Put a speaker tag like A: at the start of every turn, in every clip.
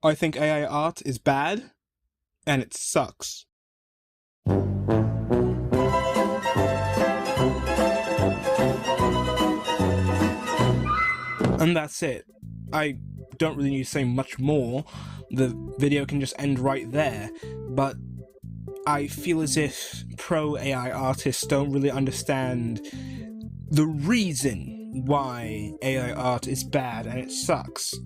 A: I think AI art is bad, and it sucks. And that's it. I don't really need to say much more. The video can just end right there. But I feel as if pro AI artists don't really understand the reason why AI art is bad and it sucks.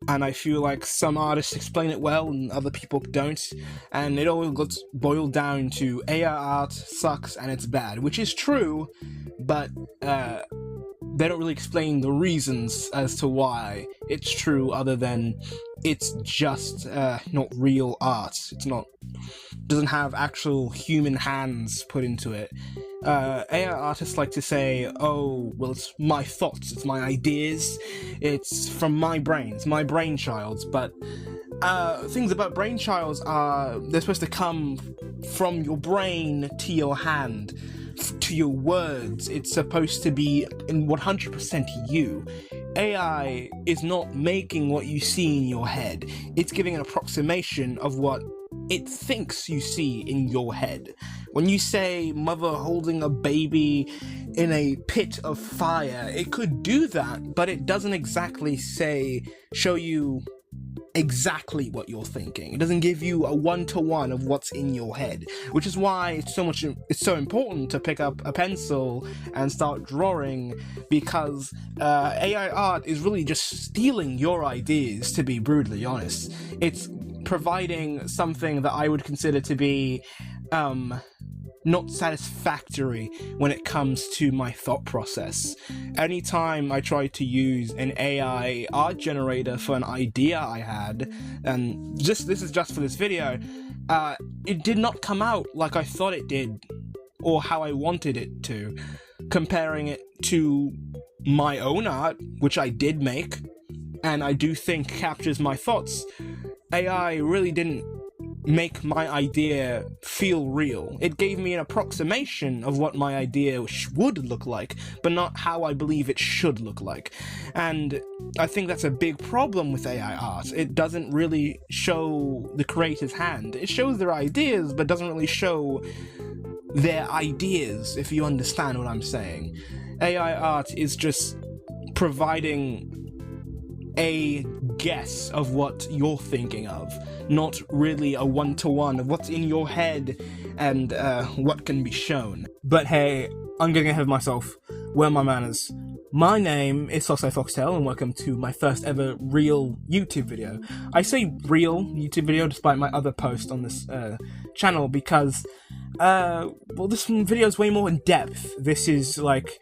A: And I feel like some artists explain it well and other people don't, and it all gets boiled down to AI art sucks and it's bad, which is true, but they don't really explain the reasons as to why it's true, other than it's just not real art. Doesn't have actual human hands put into it. AI artists like to say, oh, well, it's my thoughts, it's my ideas, it's from my brain, it's my brainchilds, but things about brainchilds are, they're supposed to come from your brain to your hand, to your words. It's supposed to be in 100% you. AI is not making what you see in your head, it's giving an approximation of what it thinks you see in your head. When you say mother holding a baby in a pit of fire, it could do that, but it doesn't exactly show you exactly what you're thinking. It doesn't give you a one-to-one of what's in your head, which is why it's so important to pick up a pencil and start drawing, because AI art is really just stealing your ideas, to be brutally honest. It's providing something that I would consider to be not satisfactory when it comes to my thought process. Anytime I tried to use an AI art generator for an idea I had, and this is just for this video, it did not come out like I thought it did, or how I wanted it to. Comparing it to my own art, which I did make, and I do think captures my thoughts, AI really didn't make my idea feel real. It gave me an approximation of what my idea would look like, but not how I believe it should look like. And I think that's a big problem with AI art. It doesn't really show the creator's hand. It shows their ideas, but doesn't really show their ideas, if you understand what I'm saying. AI art is just providing a guess of what you're thinking of, not really a one-to-one of what's in your head and what can be shown. But hey, I'm getting ahead of myself. Where are my manners? My name is Foxtail Foxtail, and welcome to my first ever real YouTube video. I say real YouTube video despite my other post on this channel because, well, this video is way more in depth. This is like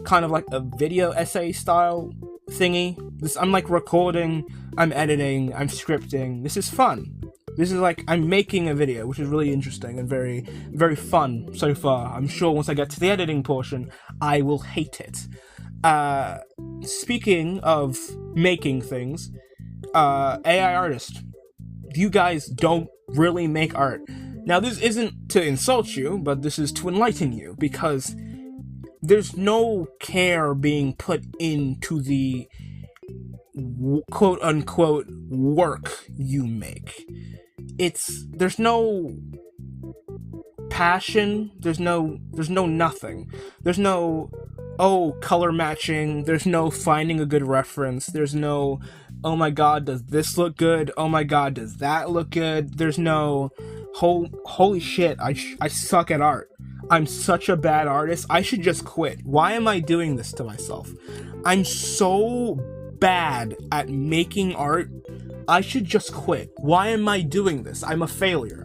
A: kind of like a video essay style thingy. I'm like recording, I'm editing, I'm scripting. This is fun. This is like I'm making a video, which is really interesting and very, very fun so far. I'm sure once I get to the editing portion, I will hate it. Speaking of making things, AI artist, you guys don't really make art. Now, this isn't to insult you, but this is to enlighten you, because there's no care being put into the quote-unquote work you make. There's no passion, there's no nothing. There's no, oh, color matching, there's no finding a good reference, there's no, oh my god, does this look good, oh my god, does that look good, there's no, holy shit, I suck at art. I'm such a bad artist, I should just quit. Why am I doing this to myself? I'm so bad at making art, I should just quit. Why am I doing this? I'm a failure.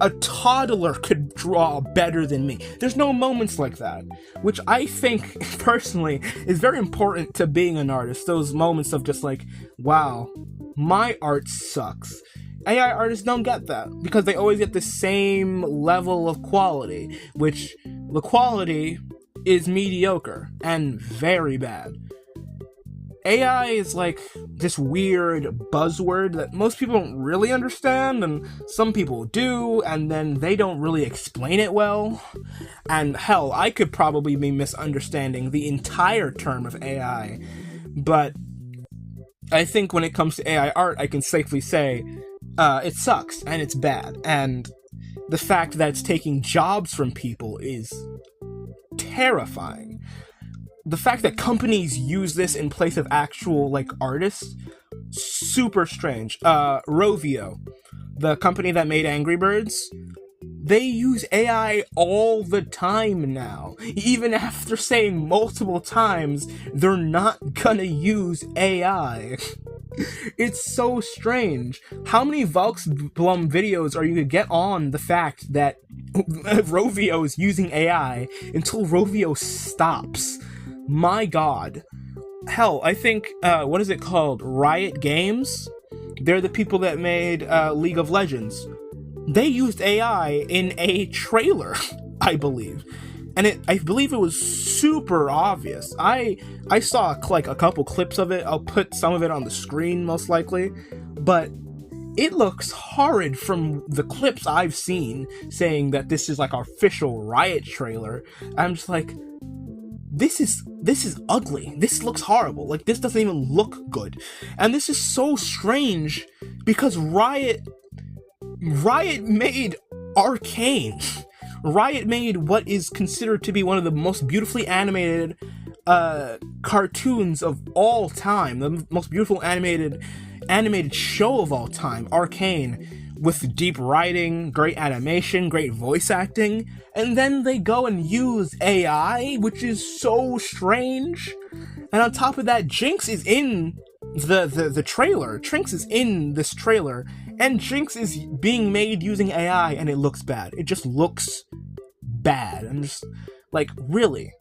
A: A toddler could draw better than me. There's no moments like that, which I think, personally, is very important to being an artist. Those moments of just like, wow, my art sucks. AI artists don't get that, because they always get the same level of quality, which the quality is mediocre and very bad. AI is like this weird buzzword that most people don't really understand, and some people do, and then they don't really explain it well. And hell, I could probably be misunderstanding the entire term of AI, but I think when it comes to AI art, I can safely say it sucks and it's bad. And the fact that it's taking jobs from people is terrifying. The fact that companies use this in place of actual, like, artists, super strange. Rovio, the company that made Angry Birds, they use AI all the time now. Even after saying multiple times they're not gonna use AI. It's so strange. How many Volksblum videos are you gonna get on the fact that Rovio is using AI until Rovio stops? My god. Hell, I think, what is it called? Riot Games? They're the people that made League of Legends. They used AI in a trailer, I believe. And I believe it was super obvious. I saw like a couple clips of it. I'll put some of it on the screen most likely. But it looks horrid from the clips I've seen saying that this is like our official Riot trailer. I'm just like, this is ugly. This looks horrible. Like, this doesn't even look good. And this is so strange because Riot made Arcane. Riot made what is considered to be one of the most beautifully animated cartoons of all time, the most beautiful animated show of all time, Arcane, with deep writing, great animation, great voice acting, and then they go and use AI, which is so strange. And on top of that, Jinx is in the trailer. Jinx is in this trailer, and Jinx is being made using AI, and it looks bad. It just looks bad. I'm just like, really?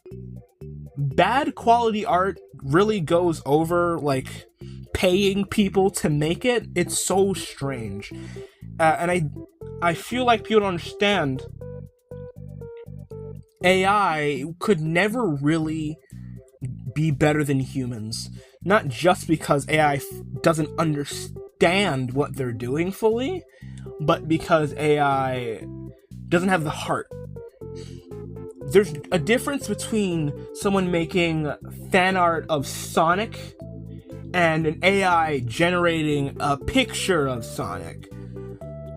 A: Bad quality art really goes over, like, paying people to make it? It's so strange. And I feel like people don't understand. AI could never really be better than humans. Not just because AI doesn't understand what they're doing fully, but because AI doesn't have the heart. There's a difference between someone making fan art of Sonic and an AI generating a picture of Sonic.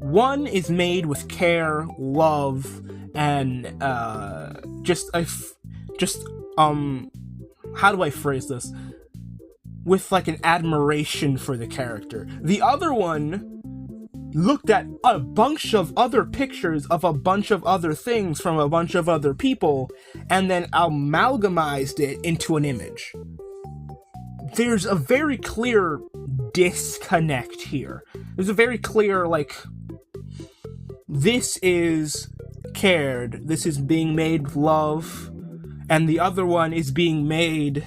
A: One is made with care, love, and how do I phrase this? With like an admiration for the character. The other one looked at a bunch of other pictures of a bunch of other things from a bunch of other people and then amalgamized it into an image. There's a very clear disconnect here. There's a very clear, like, this is cared, this is being made with love, and the other one is being made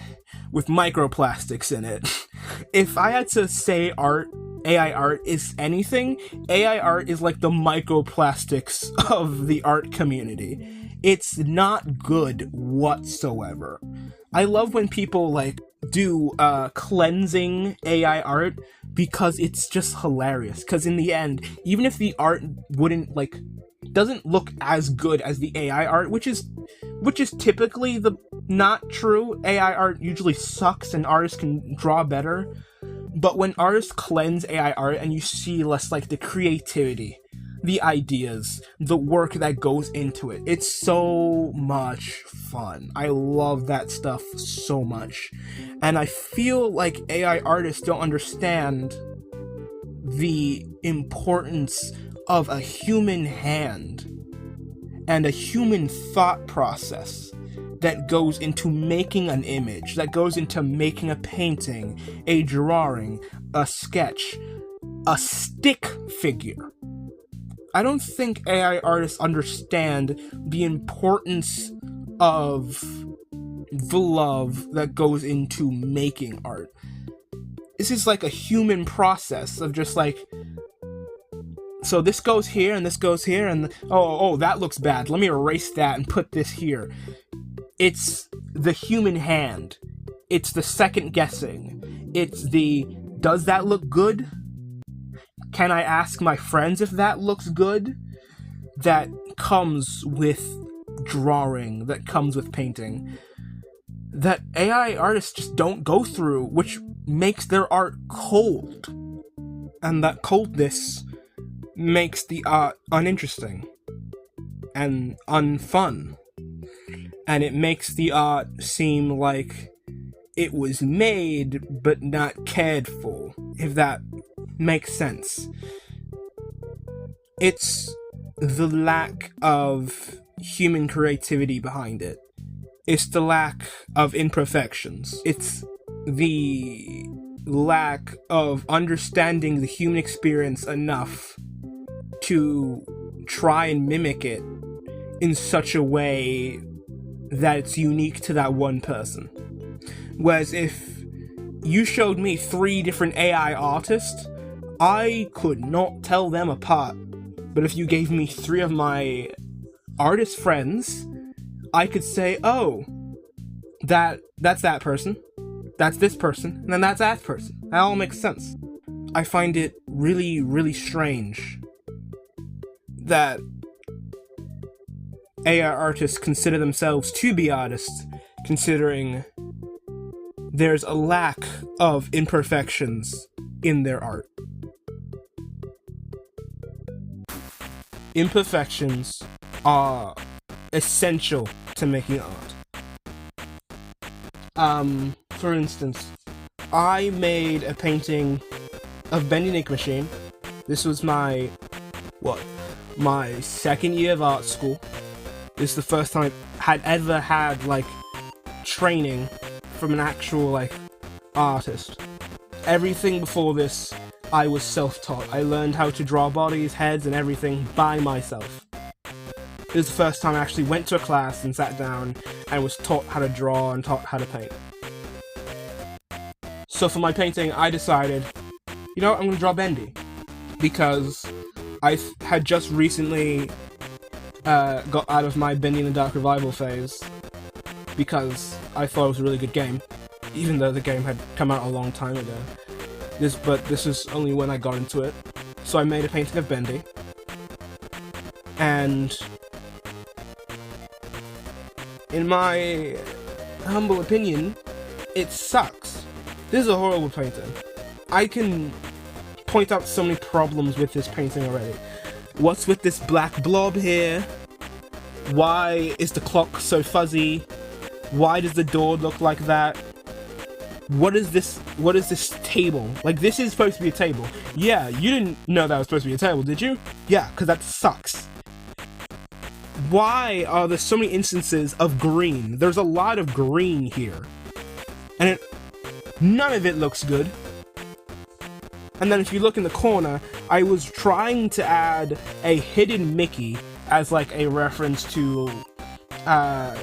A: with microplastics in it. If I had to say AI art is anything, AI art is like the microplastics of the art community. It's not good whatsoever. I love when people, like, do cleansing AI art because it's just hilarious. Because in the end, even if the art doesn't look as good as the AI art, which is typically the not true. AI art usually sucks and artists can draw better. But when artists cleanse AI art and you see less, like, the creativity, the ideas, the work that goes into it, it's so much fun. I love that stuff so much. And I feel like AI artists don't understand the importance of a human hand and a human thought process that goes into making an image, that goes into making a painting, a drawing, a sketch, a stick figure. I don't think AI artists understand the importance of the love that goes into making art. This is like a human process of just like, so this goes here and this goes here and oh, that looks bad. Let me erase that and put this here. It's the human hand. It's the second guessing. It's the, does that look good? Can I ask my friends if that looks good? That comes with drawing, that comes with painting. That AI artists just don't go through, which makes their art cold. And that coldness makes the art uninteresting and unfun. And it makes the art seem like it was made but not cared for, if that makes sense. It's the lack of human creativity behind it. It's the lack of imperfections. It's the lack of understanding the human experience enough to try and mimic it in such a way that it's unique to that one person. Whereas if you showed me 3 different AI artists, I could not tell them apart. But if you gave me 3 of my artist friends, I could say, oh, that's that person, that's this person, and then that's that person. That all makes sense. I find it really, really strange that AI artists consider themselves to be artists, considering there's a lack of imperfections in their art. Imperfections are essential to making art. For instance, I made a painting of Bendy Ink Machine. This was my second year of art school. This is the first time I had ever had, training from an actual, artist. Everything before this, I was self-taught. I learned how to draw bodies, heads, and everything by myself. This is the first time I actually went to a class and sat down and was taught how to draw and taught how to paint. So for my painting, I decided, I'm going to draw Bendy. Because I had just recently got out of my Bendy in the Dark revival phase, because I thought it was a really good game, even though the game had come out a long time ago. But this is only when I got into it. So I made a painting of Bendy, and in my humble opinion, it sucks. This is a horrible painting. I can point out so many problems with this painting already. What's with this black blob here? Why is the clock so fuzzy? Why does the door look like that? What is this table? This is supposed to be a table. Yeah, you didn't know that was supposed to be a table, did you? Yeah, because that sucks. Why are there so many instances of green? There's a lot of green here. And none of it looks good. And then if you look in the corner, I was trying to add a hidden Mickey as a reference to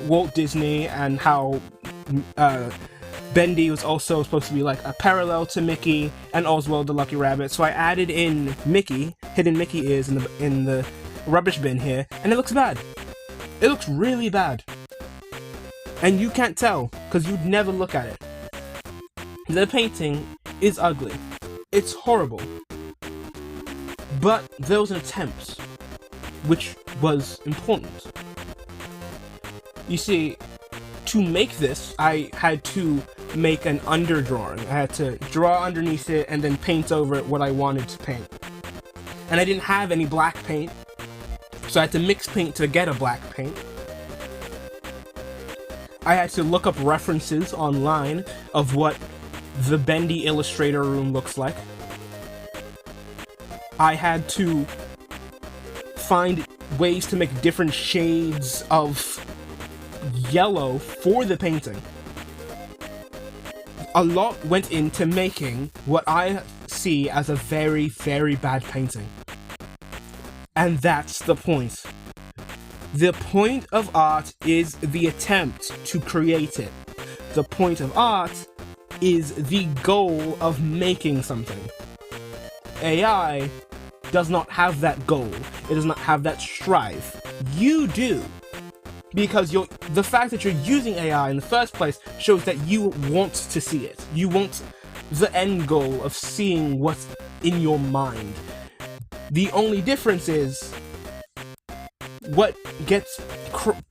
A: Walt Disney, and how Bendy was also supposed to be a parallel to Mickey and Oswald the Lucky Rabbit. So I added in Mickey, hidden Mickey ears in the rubbish bin here, and it looks bad. It looks really bad. And you can't tell, because you'd never look at it. The painting is ugly. It's horrible. But there was an attempt, which was important. You see, to make this, I had to make an underdrawing. I had to draw underneath it and then paint over it what I wanted to paint. And I didn't have any black paint, so I had to mix paint to get a black paint. I had to look up references online of what the Bendy Illustrator room looks like. I had to find ways to make different shades of yellow for the painting. A lot went into making what I see as a very, very bad painting. And that's the point. The point of art is the attempt to create it. The point of art is the goal of making something. AI does not have that goal. It does not have that strive. You do. Because the fact that you're using AI in the first place shows that you want to see it. You want the end goal of seeing what's in your mind. The only difference is what gets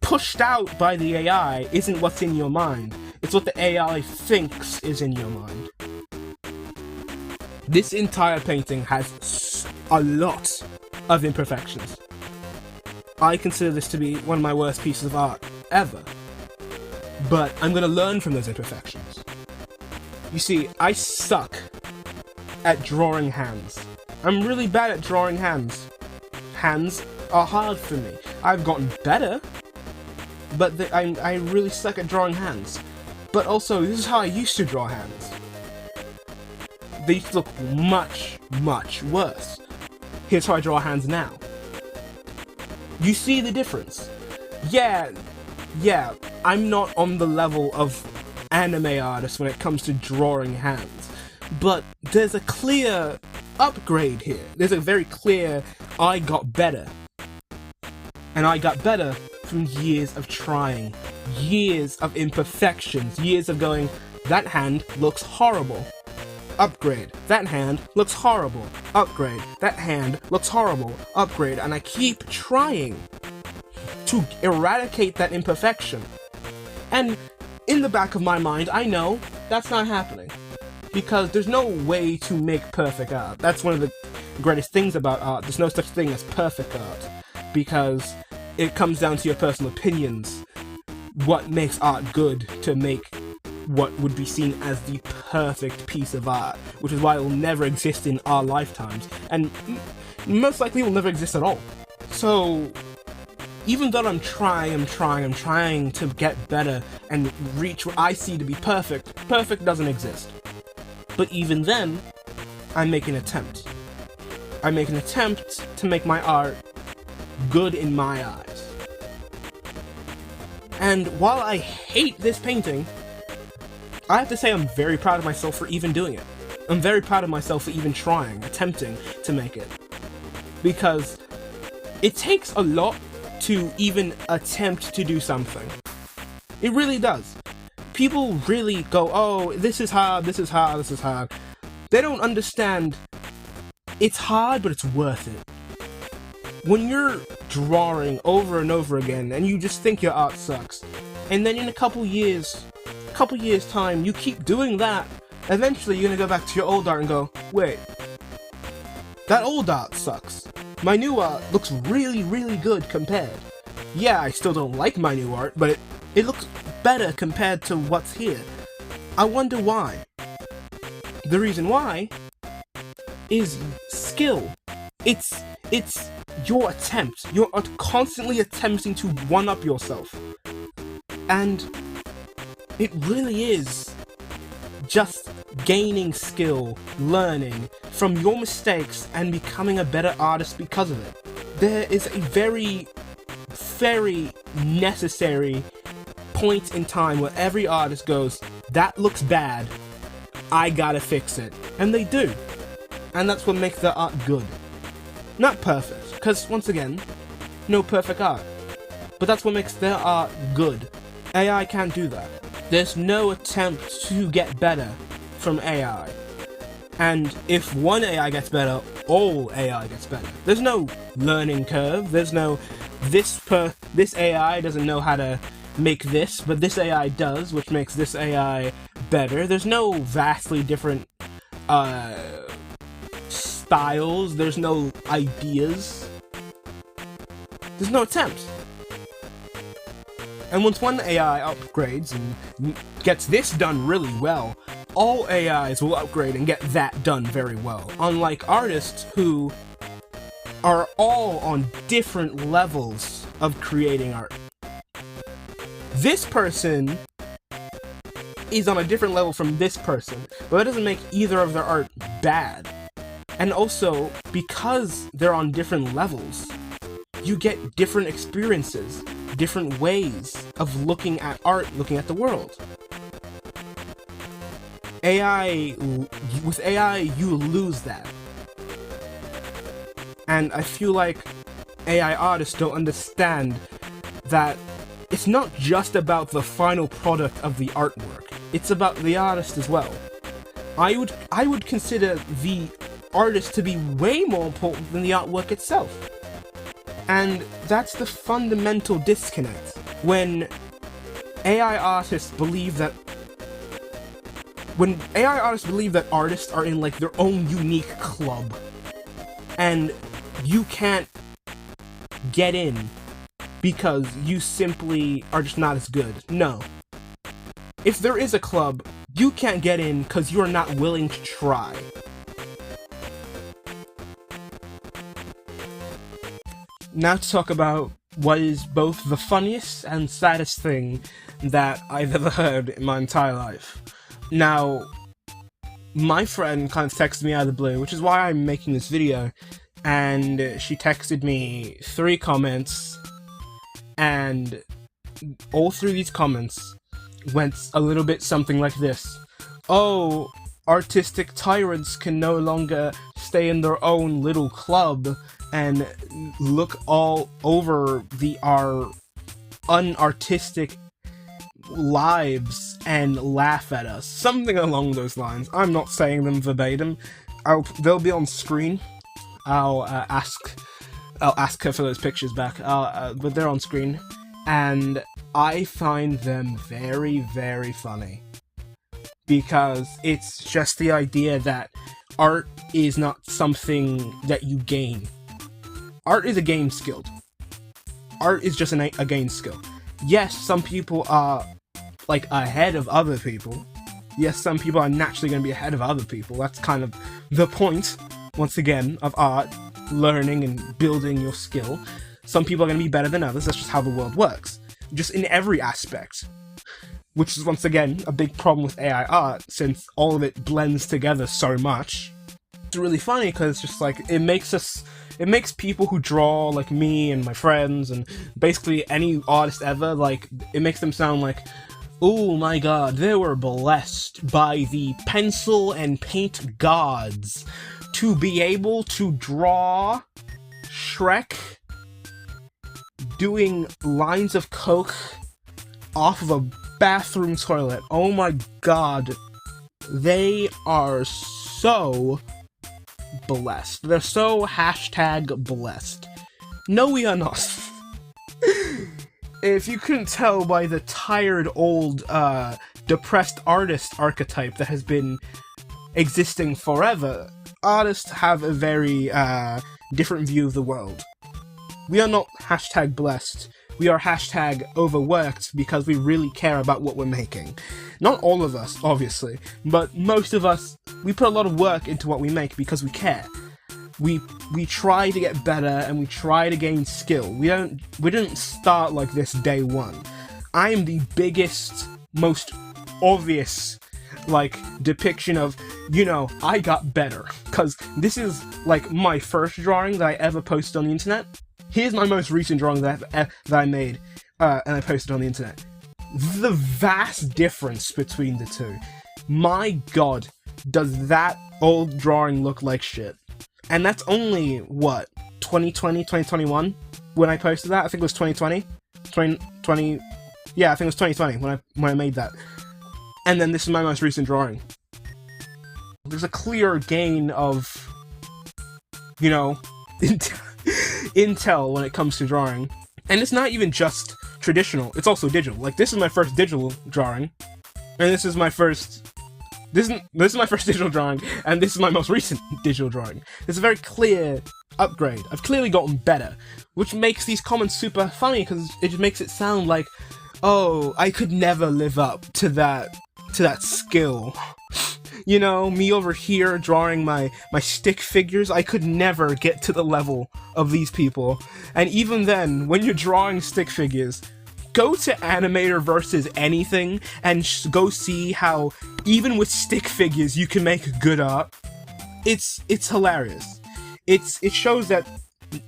A: pushed out by the AI isn't what's in your mind. It's what the AI thinks is in your mind. This entire painting has a lot of imperfections. I consider this to be one of my worst pieces of art ever. But I'm gonna learn from those imperfections. You see, I suck at drawing hands. I'm really bad at drawing hands. Hands are hard for me. I've gotten better, but I really suck at drawing hands. But also, this is how I used to draw hands. They used to look much, much worse. Here's how I draw hands now. You see the difference? Yeah, I'm not on the level of anime artists when it comes to drawing hands, but there's a clear upgrade here. There's a very clear, I got better. And I got better from years of trying, years of imperfections, years of going, that hand looks horrible. Upgrade. That hand looks horrible. Upgrade. That hand looks horrible. Upgrade. And I keep trying to eradicate that imperfection. And in the back of my mind, I know that's not happening. Because there's no way to make perfect art. That's one of the greatest things about art. There's no such thing as perfect art. Because it comes down to your personal opinions. What makes art good to make what would be seen as the perfect piece of art, which is why it will never exist in our lifetimes, and most likely will never exist at all. So, even though I'm trying to get better and reach what I see to be perfect, perfect doesn't exist. But even then, I make an attempt. I make an attempt to make my art good in my eyes. And while I hate this painting, I have to say I'm very proud of myself for even doing it. I'm very proud of myself for even trying, attempting to make it. Because it takes a lot to even attempt to do something. It really does. People really go, oh, this is hard, this is hard, this is hard. They don't understand it's hard, but it's worth it. When you're drawing over and over again and you just think your art sucks, and then in a couple years time, you keep doing that, eventually you're gonna go back to your old art and go, wait, that old art sucks. My new art looks really, really good compared. Yeah, I still don't like my new art, but it looks better compared to what's here. I wonder why. The reason why is skill. It's your attempt. You're constantly attempting to one-up yourself. And it really is just gaining skill, learning from your mistakes, and becoming a better artist because of it. There is a very, very necessary point in time where every artist goes, that looks bad, I gotta fix it. And they do. And that's what makes their art good. Not perfect, because once again, no perfect art. But that's what makes their art good. AI can't do that. There's no attempt to get better from AI. And if one AI gets better, all AI gets better. There's no learning curve. There's no this AI doesn't know how to make this, but this AI does, which makes this AI better. There's no vastly different styles. There's no ideas. There's no attempts. And once one AI upgrades and gets this done really well, all AIs will upgrade and get that done very well. Unlike artists who are all on different levels of creating art. This person is on a different level from this person, but that doesn't make either of their art bad. And also, because they're on different levels, you get different experiences, different ways of looking at art, looking at the world. With AI, you lose that. And I feel like AI artists don't understand that it's not just about the final product of the artwork, it's about the artist as well. I would consider the artist to be way more important than the artwork itself. And that's the fundamental disconnect when AI artists believe that when AI artists believe that artists are in like their own unique club, and you can't get in because you simply are just not as good. No. If there is a club, you can't get in because you're not willing to try. Now to talk about what is both the funniest and saddest thing that I've ever heard in my entire life. Now, my friend kind of texted me out of the blue, which is why I'm making this video, and she texted me 3 comments, and all 3 of these comments went a little bit something like this. Oh, artistic tyrants can no longer stay in their own little club and look all over our unartistic lives and laugh at us. Something along those lines. I'm not saying them verbatim. They'll be on screen. I'll ask her for those pictures back. But they're on screen, and I find them very, very funny, because it's just the idea that art is not something that you gain. Art is a game skill. Art is just a game skill. Yes, some people are like ahead of other people. Yes, some people are naturally going to be ahead of other people. That's kind of the point, once again, of art, learning and building your skill. Some people are going to be better than others. That's just how the world works. Just in every aspect. Which is, once again, a big problem with AI art, since all of it blends together so much. It's really funny because it's just like, it makes people who draw, like me and my friends, and basically any artist ever, like, it makes them sound like, oh my god, they were blessed by the pencil and paint gods to be able to draw Shrek doing lines of coke off of a bathroom toilet. Oh my god, they are so blessed. They're so #blessed. No, we are not. If you couldn't tell by the tired old depressed artist archetype that has been existing forever, artists have a very different view of the world. We are not #blessed. We are #overworked because we really care about what we're making. Not all of us, obviously, but most of us, we put a lot of work into what we make because we care. We try to get better and we try to gain skill. We didn't start like this day one. I am the biggest, most obvious, like, depiction of, you know, I got better. Cause this is like my first drawing that I ever posted on the internet. Here's my most recent drawing that I made, and I posted on the internet. The vast difference between the two. My god, does that old drawing look like shit. And that's only, what, 2020, 2021? When I posted that? I think it was 2020? 2020... Yeah, I think it was 2020 when I made that. And then this is my most recent drawing. There's a clear gain of, you know, intel when it comes to drawing. And it's not even just traditional, it's also digital. Like, this is my first digital drawing, and this is my first digital drawing, and this is my most recent digital drawing. It's a very clear upgrade. I've clearly gotten better, which makes these comments super funny, because it just makes it sound like, oh, I could never live up to that skill. You know, me over here drawing my stick figures, I could never get to the level of these people. And even then, when you're drawing stick figures, go to Animator versus anything and go see how, even with stick figures, you can make good art. It's hilarious. It shows that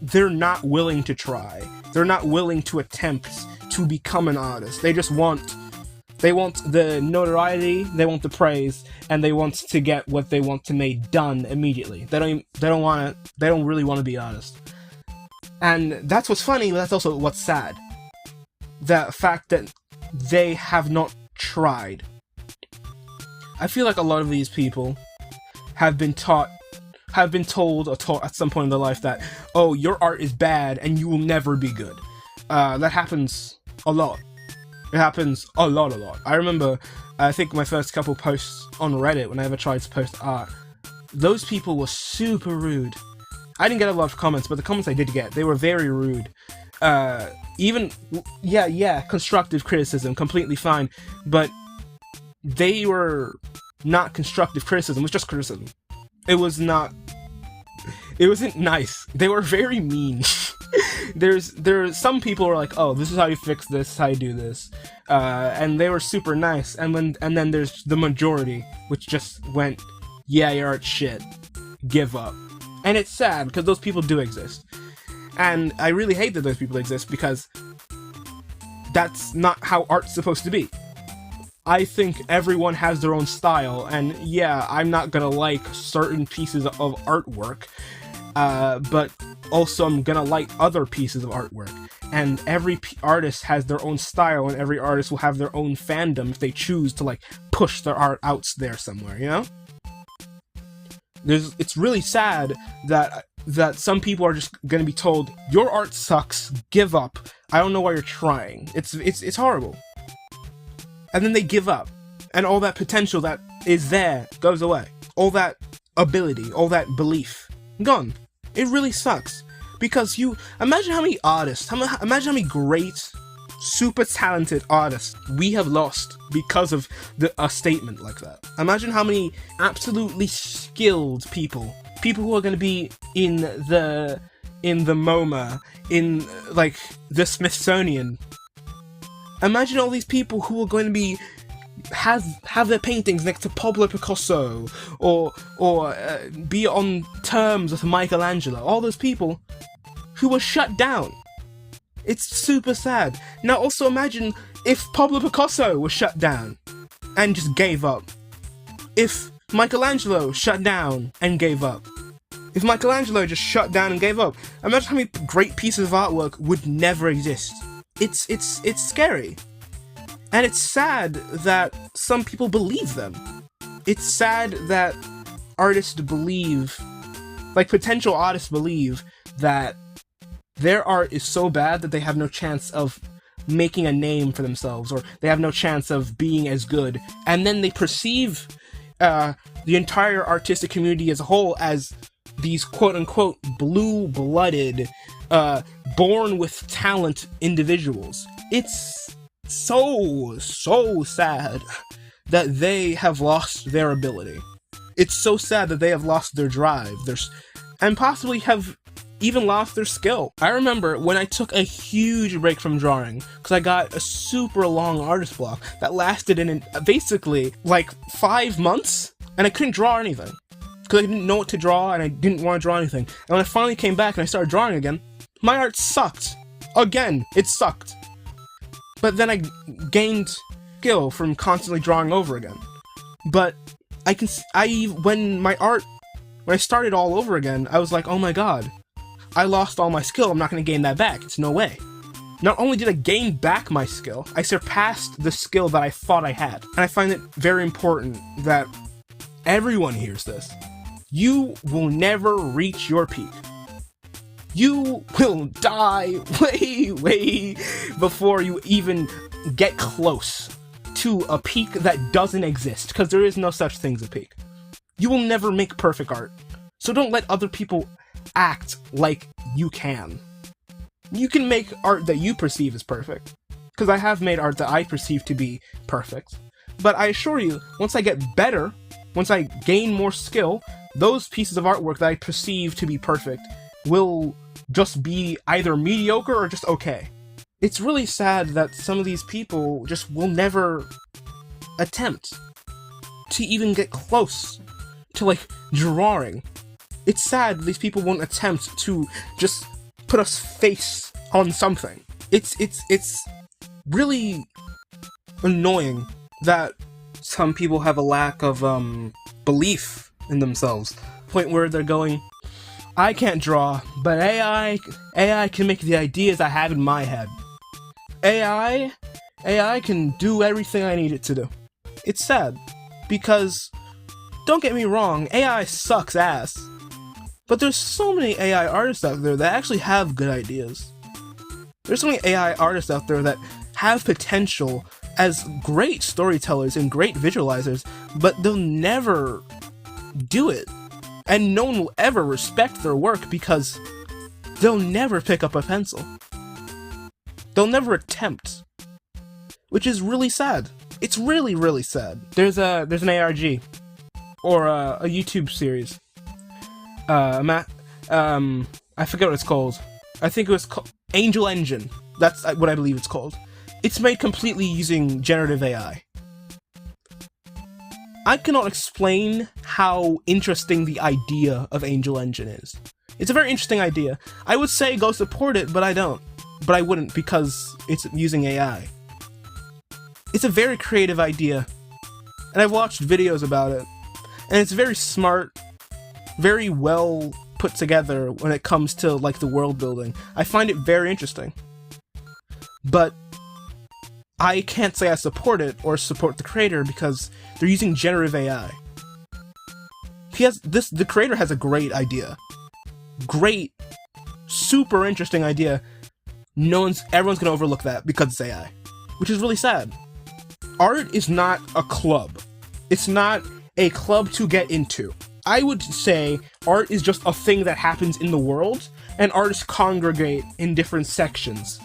A: they're not willing to try. They're not willing to attempt to become an artist. They just want the notoriety, they want the praise, and they want to get what they want to make done immediately. They don't really want to be honest. And that's what's funny, but that's also what's sad. The fact that they have not tried. I feel like a lot of these people have been told or taught at some point in their life that, oh, your art is bad and you will never be good. That happens a lot. It happens a lot. I remember, I think my first couple posts on Reddit, when I ever tried to post art, those people were super rude. I didn't get a lot of comments, but the comments I did get, they were very rude. Constructive criticism, completely fine, but they were not constructive criticism, it was just criticism. It wasn't nice. They were very mean. There's some people who are like, oh, this is how you fix this, this is how you do this, and they were super nice. And then there's the majority, which just went, yeah, your art's shit, give up. And it's sad because those people do exist, and I really hate that those people exist because that's not how art's supposed to be. I think everyone has their own style, and yeah, I'm not gonna like certain pieces of artwork, but also I'm gonna like other pieces of artwork. And every artist has their own style, and every artist will have their own fandom if they choose to like push their art out there somewhere, you know? It's really sad that some people are just gonna be told, your art sucks, give up, I don't know why you're trying. It's horrible. And then they give up, and all that potential that is there goes away. All that ability, all that belief, gone. It really sucks, because imagine how many artists, imagine how many great, super talented artists we have lost because of a statement like that. Imagine how many absolutely skilled people who are going to be in the MoMA, in like the Smithsonian. Imagine all these people who are going to be have their paintings next to Pablo Picasso, or be on terms with Michelangelo. All those people who were shut down. It's super sad. Now also imagine if Pablo Picasso was shut down and just gave up. If Michelangelo shut down and gave up. If Michelangelo just shut down and gave up. Imagine how many great pieces of artwork would never exist. It's scary. And it's sad that some people believe them. It's sad that artists believe, like potential artists believe, that their art is so bad that they have no chance of making a name for themselves, or they have no chance of being as good. And then they perceive the entire artistic community as a whole as these quote-unquote blue-blooded, born with talent individuals. It's so sad that they have lost their ability. It's so sad that they have lost their drive, and possibly have even lost their skill. I remember when I took a huge break from drawing, because I got a super long artist block that lasted in basically like 5 months, and I couldn't draw anything. Because I didn't know what to draw, and I didn't want to draw anything. And when I finally came back and I started drawing again, my art sucked. Again, it sucked. But then I gained skill from constantly drawing over again. But when I started all over again, I was like, oh my god, I lost all my skill, I'm not going to gain that back, it's no way. Not only did I gain back my skill, I surpassed the skill that I thought I had. And I find it very important that everyone hears this. You will never reach your peak. You will die way before you even get close to a peak that doesn't exist, because there is no such thing as a peak. You will never make perfect art, so don't let other people act like you can. You can make art that you perceive as perfect, because I have made art that I perceive to be perfect, but I assure you, once I get better, once I gain more skill, those pieces of artwork that I perceive to be perfect will just be either mediocre or just okay. It's really sad that some of these people just will never attempt to even get close to, like, drawing. It's sad these people won't attempt to just put a face on something. It's really annoying that some people have a lack of belief in themselves. Point where they're going, I can't draw, but AI can make the ideas I have in my head. AI can do everything I need it to do. It's sad, because, don't get me wrong, AI sucks ass. But there's so many AI artists out there that actually have good ideas. There's so many AI artists out there that have potential as great storytellers and great visualizers, but they'll never do it. And no one will ever respect their work because they'll never pick up a pencil. They'll never attempt. Which is really sad. It's really, really sad. There's an ARG, or a YouTube series. I forget what it's called. I think it was called Angel Engine. That's what I believe it's called. It's made completely using generative AI. I cannot explain how interesting the idea of Angel Engine is. It's a very interesting idea. I would say go support it, but I don't. But I wouldn't because it's using AI. It's a very creative idea, and I've watched videos about it, and it's very smart, very well put together when it comes to like the world building. I find it very interesting, but I can't say I support it or support the creator because they're using generative AI. The creator has a great idea, great, super interesting idea. Everyone's gonna overlook that because it's AI, which is really sad. Art is not a club. It's not a club to get into. I would say art is just a thing that happens in the world, and artists congregate in different sections.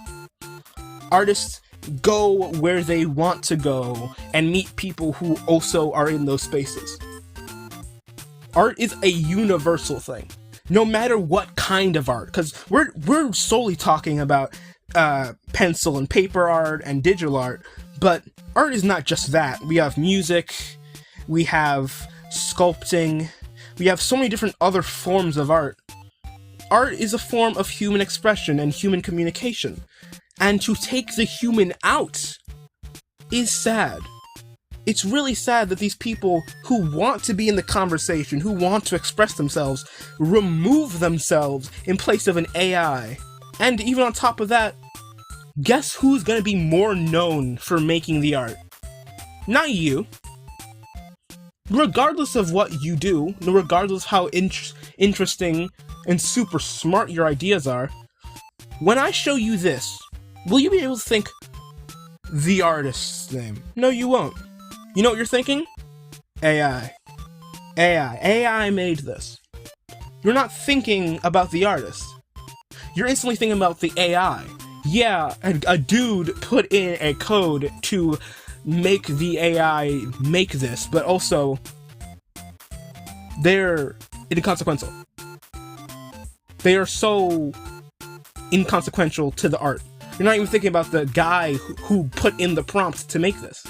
A: Artists go where they want to go and meet people who also are in those spaces. Art is a universal thing, no matter what kind of art, because we're solely talking about pencil and paper art and digital art, but art is not just that. We have music, we have sculpting, we have so many different other forms of art. Art is a form of human expression and human communication, and to take the human out is sad. It's really sad that these people who want to be in the conversation, who want to express themselves, remove themselves in place of an AI. And even on top of that, guess who's gonna be more known for making the art? Not you. Regardless of what you do, regardless how interesting and super smart your ideas are, when I show you this, will you be able to think the artist's name? No, you won't. You know what you're thinking? AI. AI made this. You're not thinking about the artist. You're instantly thinking about the AI. Yeah, a dude put in a code to make the AI make this, but also they're inconsequential. They are so inconsequential to the art. You're not even thinking about the guy who put in the prompt to make this.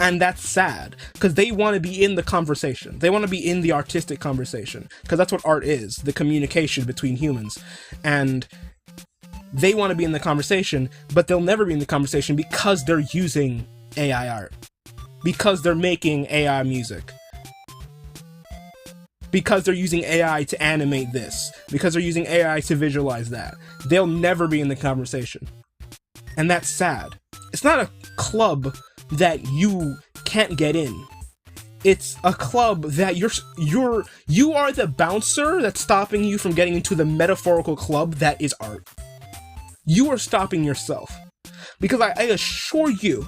A: And that's sad, because they want to be in the conversation. They want to be in the artistic conversation, because that's what art is, the communication between humans. And they want to be in the conversation, but they'll never be in the conversation because they're using AI art. Because they're making AI music. Because they're using AI to animate this. Because they're using AI to visualize that. They'll never be in the conversation. And that's sad. It's not a club that you can't get in. It's a club that you are the bouncer that's stopping you from getting into the metaphorical club that is art. You are stopping yourself. Because I assure you,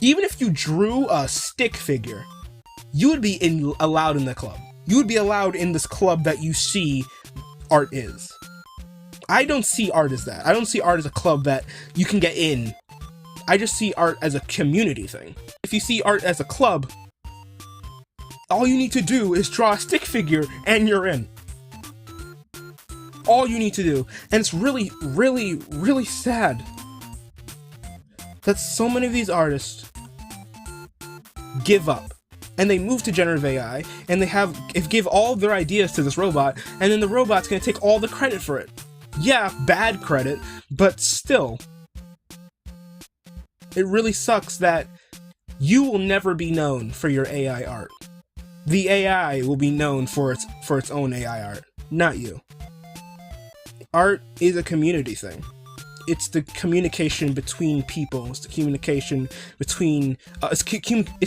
A: even if you drew a stick figure, you would be allowed in the club. You would be allowed in this club that you see art is. I don't see art as that. I don't see art as a club that you can get in. I just see art as a community thing. If you see art as a club, all you need to do is draw a stick figure and you're in. All you need to do. And it's really, really, really sad that so many of these artists give up. And they move to generative AI, and they give all of their ideas to this robot, and then the robot's gonna take all the credit for it. Yeah, bad credit, but still. It really sucks that you will never be known for your AI art. The AI will be known for its own AI art, not you. Art is a community thing. It's the communication between people. It's the communication between... it's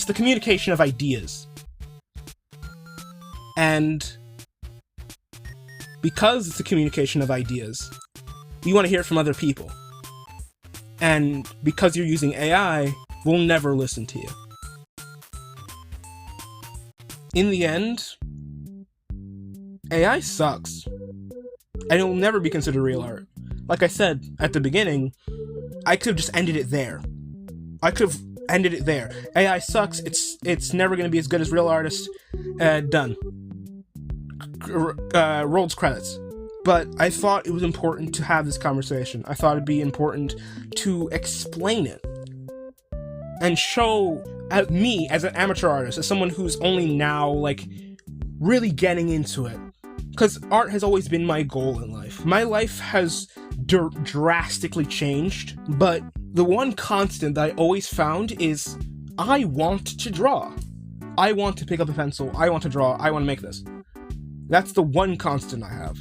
A: the communication of ideas. And because it's a communication of ideas, we want to hear it from other people. And because you're using AI, we'll never listen to you. In the end, AI sucks. And it will never be considered real art. Like I said at the beginning, I could have just ended it there. AI sucks. It's never going to be as good as real artists. Done. Rolled credits. But I thought it was important to have this conversation. I thought it'd be important to explain it and show me as an amateur artist, as someone who's only now like really getting into it. Because art has always been my goal in life. My life has drastically changed, but the one constant that I always found is I want to draw. I want to pick up a pencil. I want to draw. I want to make this. That's the one constant I have.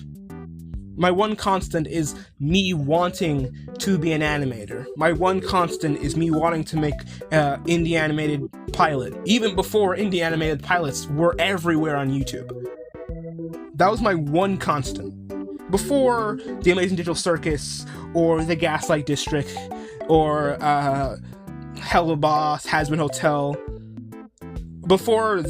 A: My one constant is me wanting to be an animator. My one constant is me wanting to make indie animated pilot, even before indie animated pilots were everywhere on YouTube. That was my one constant. Before The Amazing Digital Circus, or The Gaslight District, or Hello Boss, Hazbin Hotel. Before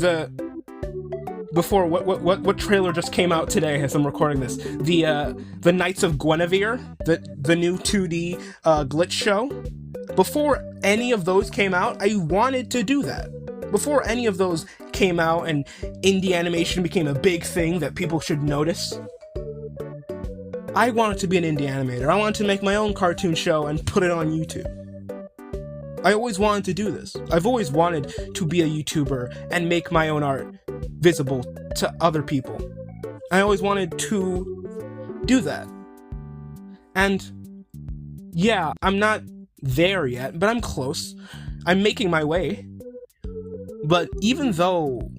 A: what trailer just came out today as I'm recording this? The Knights of Guinevere, the new 2D glitch show. Before any of those came out, I wanted to do that. Before any of those came out and indie animation became a big thing that people should notice, I wanted to be an indie animator. I wanted to make my own cartoon show and put it on YouTube. I always wanted to do this. I've always wanted to be a YouTuber and make my own art visible to other people. I always wanted to do that. And yeah, I'm not there yet, but I'm close. I'm making my way. But even though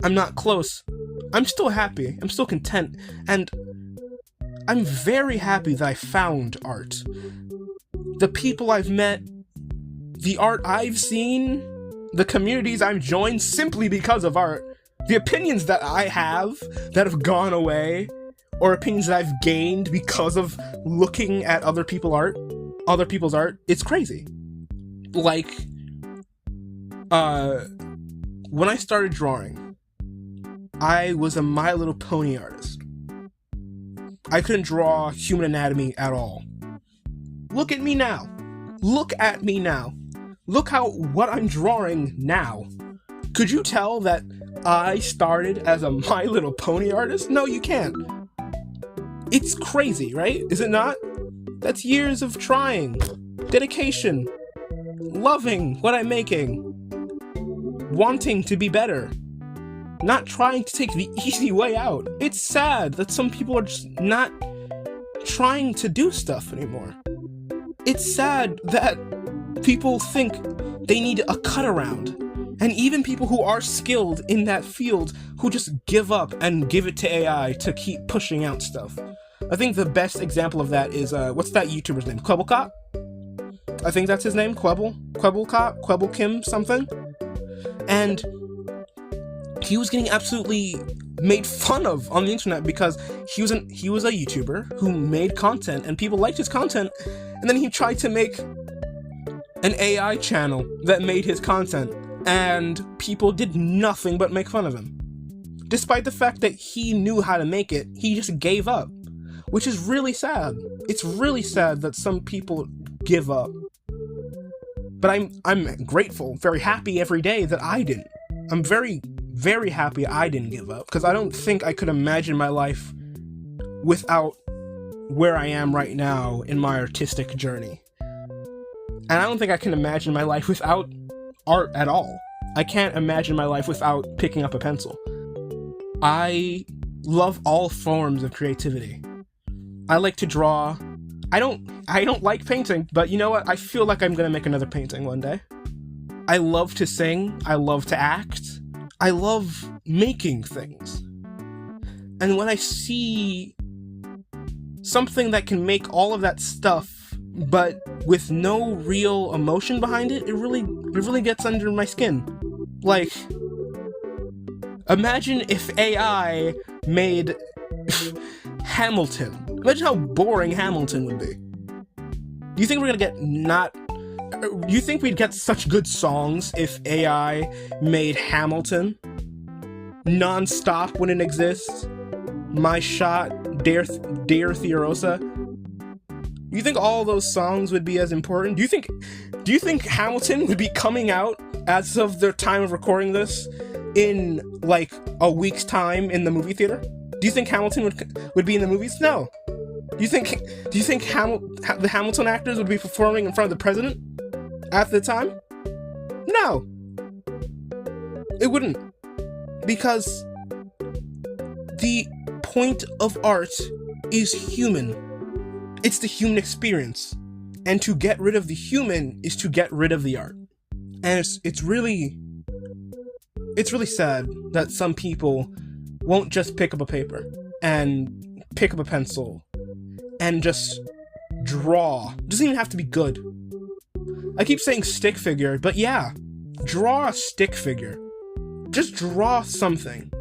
A: I'm not close, I'm still happy. I'm still content. And I'm very happy that I found art. The people I've met, the art I've seen, the communities I've joined simply because of art, the opinions that I have that have gone away, or opinions that I've gained because of looking at other people's art, it's crazy. Like, when I started drawing, I was a My Little Pony artist. I couldn't draw human anatomy at all. Look at me now. Look at me now. Look what I'm drawing now. Could you tell that I started as a My Little Pony artist? No, you can't. It's crazy, right? Is it not? That's years of trying, dedication, loving what I'm making, wanting to be better, not trying to take the easy way out. It's sad that some people are just not trying to do stuff anymore. It's sad that people think they need a cut around. And even people who are skilled in that field who just give up and give it to AI to keep pushing out stuff. I think the best example of that is, what's that YouTuber's name? Skippykw? I think that's his name, Skippykw, Kim something. And he was getting absolutely made fun of on the internet because he was a YouTuber who made content and people liked his content, and then he tried to make an AI channel that made his content, and people did nothing but make fun of him. Despite the fact that he knew how to make it, he just gave up, which is really sad. It's really sad that some people give up. But I'm grateful, very happy every day that I didn't. I'm very, very happy I didn't give up, because I don't think I could imagine my life without where I am right now in my artistic journey. And I don't think I can imagine my life without art at all. I can't imagine my life without picking up a pencil. I love all forms of creativity. I like to draw. I don't like painting, but you know what? I feel like I'm gonna make another painting one day. I love to sing. I love to act. I love making things. And when I see something that can make all of that stuff, but with no real emotion behind it, it really gets under my skin. Like, imagine if AI made Hamilton. Imagine how boring Hamilton would be. Do you think we're gonna get you think we'd get such good songs if AI made Hamilton non-stop when it exists? My Shot, Dare Theorerosa. You think all those songs would be as important? Do you think Hamilton would be coming out as of the time of recording this in like a week's time in the movie theater? Do you think Hamilton would be in the movies? No. Do you think the Hamilton actors would be performing in front of the president at the time? No. It wouldn't. Because the point of art is human. It's the human experience. And to get rid of the human is to get rid of the art. And it's really sad that some people won't just pick up a paper and pick up a pencil and just draw. It doesn't even have to be good. I keep saying stick figure, but yeah, draw a stick figure. Just draw something.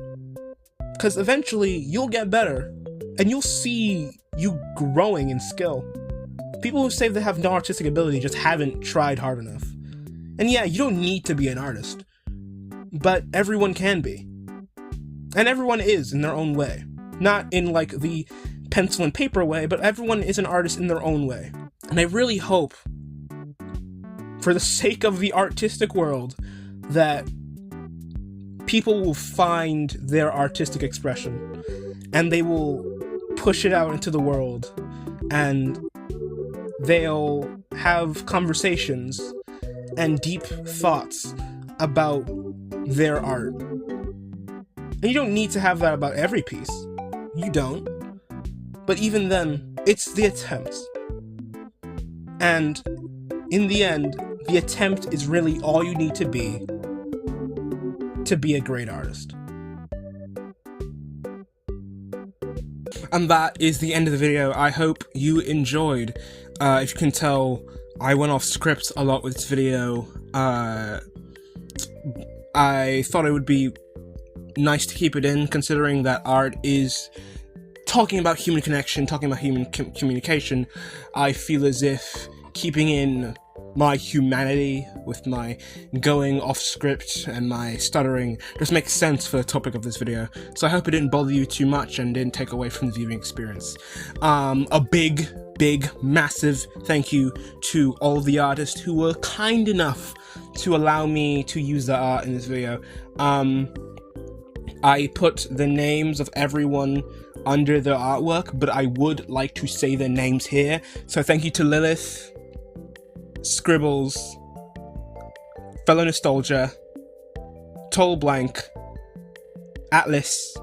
A: Because eventually you'll get better and you'll see you growing in skill. People who say they have no artistic ability just haven't tried hard enough. And yeah, you don't need to be an artist, but everyone can be. And everyone is in their own way. Not in like the pencil and paper way, but everyone is an artist in their own way. And I really hope, for the sake of the artistic world, that people will find their artistic expression and they will push it out into the world, and they'll have conversations and deep thoughts about their art. And you don't need to have that about every piece. You don't. But even then, it's the attempt. And in the end, the attempt is really all you need to be a great artist. And that is the end of the video. I hope you enjoyed. If you can tell, I went off script a lot with this video. I thought it would be nice to keep it in, considering that art is talking about human connection, talking about human communication. I feel as if keeping in my humanity with my going off script and my stuttering just makes sense for the topic of this video. So I hope it didn't bother you too much and didn't take away from the viewing experience. A big, massive thank you to all the artists who were kind enough to allow me to use their art in this video. I put the names of everyone under their artwork, but I would like to say their names here. So thank you to Lillith, Scribbles, Fellow Nostalgia, Total Blank, Atlas,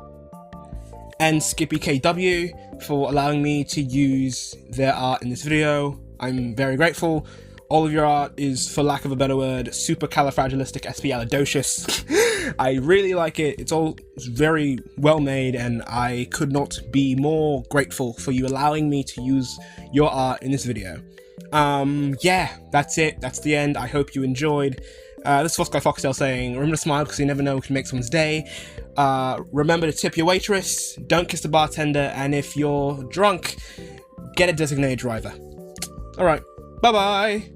A: and Skippykw for allowing me to use their art in this video. I'm very grateful. All of your art is, for lack of a better word, supercalifragilisticexpialidocious. I really like it. It's all very well made, and I could not be more grateful for you allowing me to use your art in this video. Yeah, that's it. That's the end. I hope you enjoyed. This is Foxtail saying, remember to smile because you never know who can make someone's day. Remember to tip your waitress, don't kiss the bartender, and if you're drunk, get a designated driver. Alright, bye-bye!